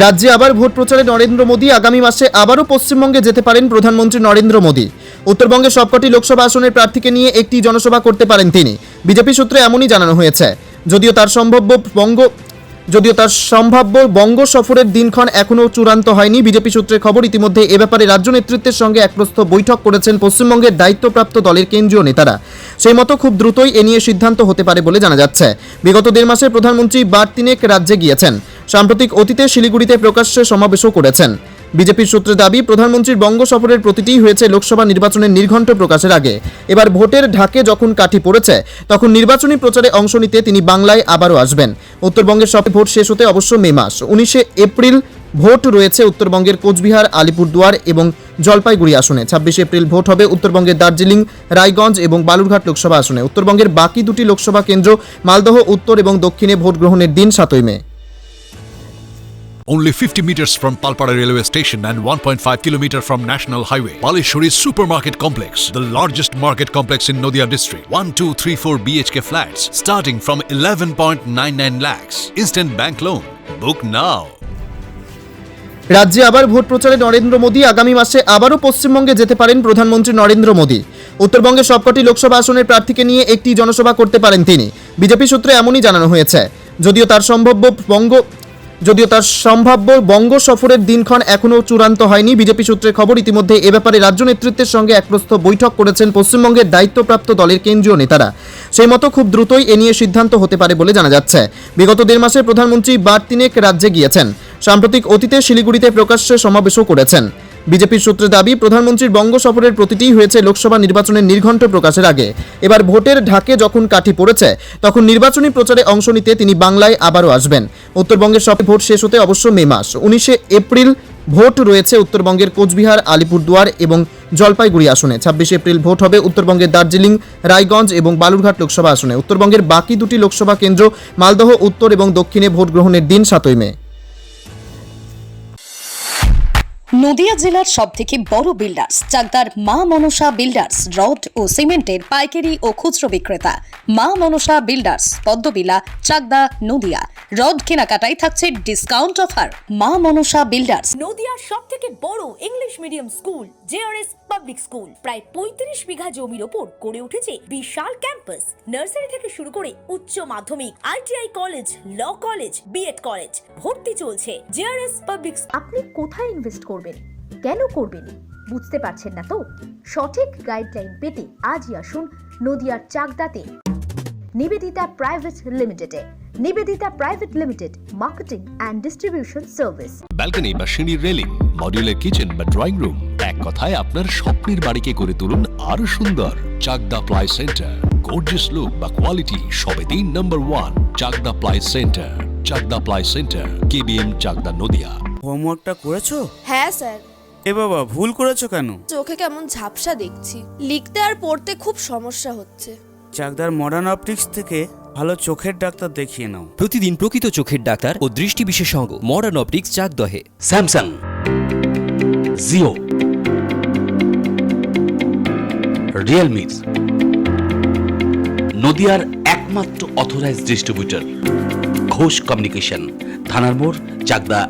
রাজ্যে আবার ভোট প্রচারে নরেন্দ্র মোদী। আগামী মাসে আবারও পশ্চিমবঙ্গে যেতে পারেন প্রধানমন্ত্রী নরেন্দ্র মোদী। উত্তরবঙ্গের সবকটি লোকসভা আসনের প্রার্থীকে নিয়ে একটি জনসভা করতে পারেন তিনি। বিজেপি সূত্রে এমনই জানানো হয়েছে। যদিও তার সম্ভাব্য বঙ্গ সফরের দিনক্ষণ এখনও চূড়ান্ত হয়নি। বিজেপি সূত্রে খবর, ইতিমধ্যে এ ব্যাপারে রাজ্য নেতৃত্বের সঙ্গে একপ্রস্থ বৈঠক করেছেন পশ্চিমবঙ্গের দায়িত্বপ্রাপ্ত দলের কেন্দ্রীয় নেতারা। সেই মতো খুব দ্রুতই এ নিয়ে সিদ্ধান্ত হতে পারে বলে জানা যাচ্ছে। বিগত 1.5 মাসে প্রধানমন্ত্রী বার 3 রাজ্যে গিয়েছেন। সাম্প্রতিক অতীতে শিলিগুড়িতে প্রকাশ্যে সমাবেশও করেছেন। বিজেপির সূত্রে দাবি, প্রধানমন্ত্রীর বঙ্গ সফরের প্রতিটিই হয়েছে লোকসভা নির্বাচনের নির্ঘণ্ট প্রকাশের আগে। এবার ভোটের ঢাকে যখন কাঠি পড়েছে, তখন নির্বাচনী প্রচারে অংশ নিতে তিনি বাংলায় আবারও আসবেন। উত্তরবঙ্গের সব ভোট শেষ হতে অবশ্য মে মাস। 19 এপ্রিল ভোট রয়েছে উত্তরবঙ্গের কোচবিহার, আলিপুরদুয়ার এবং জলপাইগুড়ি আসনে। 26 এপ্রিল ভোট হবে উত্তরবঙ্গের দার্জিলিং, রায়গঞ্জ এবং বালুরঘাট লোকসভা আসনে। উত্তরবঙ্গের বাকি দুটি লোকসভা কেন্দ্র মালদহ উত্তর এবং দক্ষিণে ভোট গ্রহণের দিন 7 মে। Only 50 meters from Palpara railway station and 1.5 kilometer from National Highway, Palishuri Supermarket Complex, the largest market complex in Nadia district. 1, 2, 3, 4 BHK flats starting from 11.99 lakhs. Instant bank loan. Book now. রাজ্যে আবার vote প্রচারে নরেন্দ্র মোদী। আগামী মাসে আবারও পশ্চিমবঙ্গে যেতে পারেন প্রধানমন্ত্রী নরেন্দ্র মোদী। উত্তরবঙ্গের সবকটি লোকসভা আসনের প্রার্থীকে নিয়ে একটি জনসভা করতে পারেন তিনি। বিজেপি সূত্রে এমনই জানানো হয়েছে। যদিও তার সম্ভাব্য বঙ্গ সফরের দিনক্ষণ এখনও চূড়ান্ত হয়নি। বিজেপি সূত্রে খবর, ইতিমধ্যে এ ব্যাপারে রাজ্য নেতৃত্বের সঙ্গে একপ্রস্থ বৈঠক করেছেন পশ্চিমবঙ্গের দায়িত্বপ্রাপ্ত দলের কেন্দ্রীয় নেতারা। সেই মতো খুব দ্রুতই এ নিয়ে সিদ্ধান্ত হতে পারে বলে জানা যাচ্ছে। বিগত 1.5 মাসে প্রধানমন্ত্রী বার 3 রাজ্যে গিয়েছেন। সাম্প্রতিক অতীতে শিলিগুড়িতে প্রকাশ্যে সমাবেশও করেছেন। বিজেপির সূত্রে দাবি, প্রধানমন্ত্রীর বঙ্গ সফরের প্রতিটিই হয়েছে লোকসভা নির্বাচনের নির্ঘণ্ট প্রকাশের আগে। এবার ভোটের ঢাকে যখন কাঠি পড়েছে, তখন নির্বাচনী প্রচারে অংশ নিতে তিনি বাংলায় আবারও আসবেন। উত্তরবঙ্গের সব ভোট শেষ হতে অবশ্য মে মাস। 19 এপ্রিল ভোট রয়েছে উত্তরবঙ্গের কোচবিহার, আলিপুরদুয়ার এবং জলপাইগুড়ি আসনে। 26 এপ্রিল ভোট হবে উত্তরবঙ্গের দার্জিলিং, রায়গঞ্জ এবং বালুরঘাট লোকসভা আসনে। উত্তরবঙ্গের বাকি দুটি লোকসভা কেন্দ্র মালদহ উত্তর এবং দক্ষিণে ভোট গ্রহণের দিন 7 মে। নদিয়া জেলার সবথেকে বড় বিল্ডার্স চাকদার মা মনসা বিল্ডার্স, রড ও সিমেন্টের পাইকারি ও খুচরো বিক্রেতা। মা মনসা বিল্ডার্স, পদ্মবিলা, চাকদা, নদিয়া। রড কেনাকাটায় থাকছে ডিসকাউন্ট অফার। মা মনসা বিল্ডার্স। নদিয়ার সবথেকে বড় English medium school JRS public school, প্রায় 35 বিঘা জমির ওপর গড়ে উঠেছে বিশাল ক্যাম্পাস। নার্সারি থেকে শুরু করে উচ্চ মাধ্যমিক, ITI college, law college, BEd college ভর্তি চলছে। JRS public. আপনি কোথায় ইনভেস্ট করবেন, কেন করবেন বুঝতে পারছেন না তো? সঠিক গাইডলাইন পেতে আজই আসুন নদিয়ার চাকদাতে নিবেদিতা প্রাইভেট লিমিটেডে। Nivedita private limited, marketing and distribution service. Balcony বা সিঁড়ির রেলিং, মডিউলার কিচেন বা ড্রয়িং রুম, এক কথায় আপনার স্বপ্নের বাড়িকে করে তুলুন আরো সুন্দর। Chakdah ply centre, gorgeous look বা কোয়ালিটি সবে 3 number 1 Chakdah ply centre. Chakdah ply centre, KBM, Chakdah, Nadia. হোমওয়ার্কটা করেছো? হ্যাঁ স্যার। এ বাবা, ভুল করেছো কেন? চোখে কেমন ঝাপসা দেখছি, লিখতে আর পড়তে খুব সমস্যা হচ্ছে। চাকদার মডার্ন অপটিক্স থেকে ভালো চোখের ডাক্তার দেখিয়ে নাও। প্রতিদিন প্রকৃত চোখের ডাক্তার ও দৃষ্টি বিশেষজ্ঞ মডার্ন অপটিক্স, চাকদহে। স্যামসাং, জিও, রিয়েলমি, নদিয়ার একমাত্র অথরাইজড ডিস্ট্রিবিউটর ঘোষ কমিউনিকেশন, থানার মোড়, চাকদা।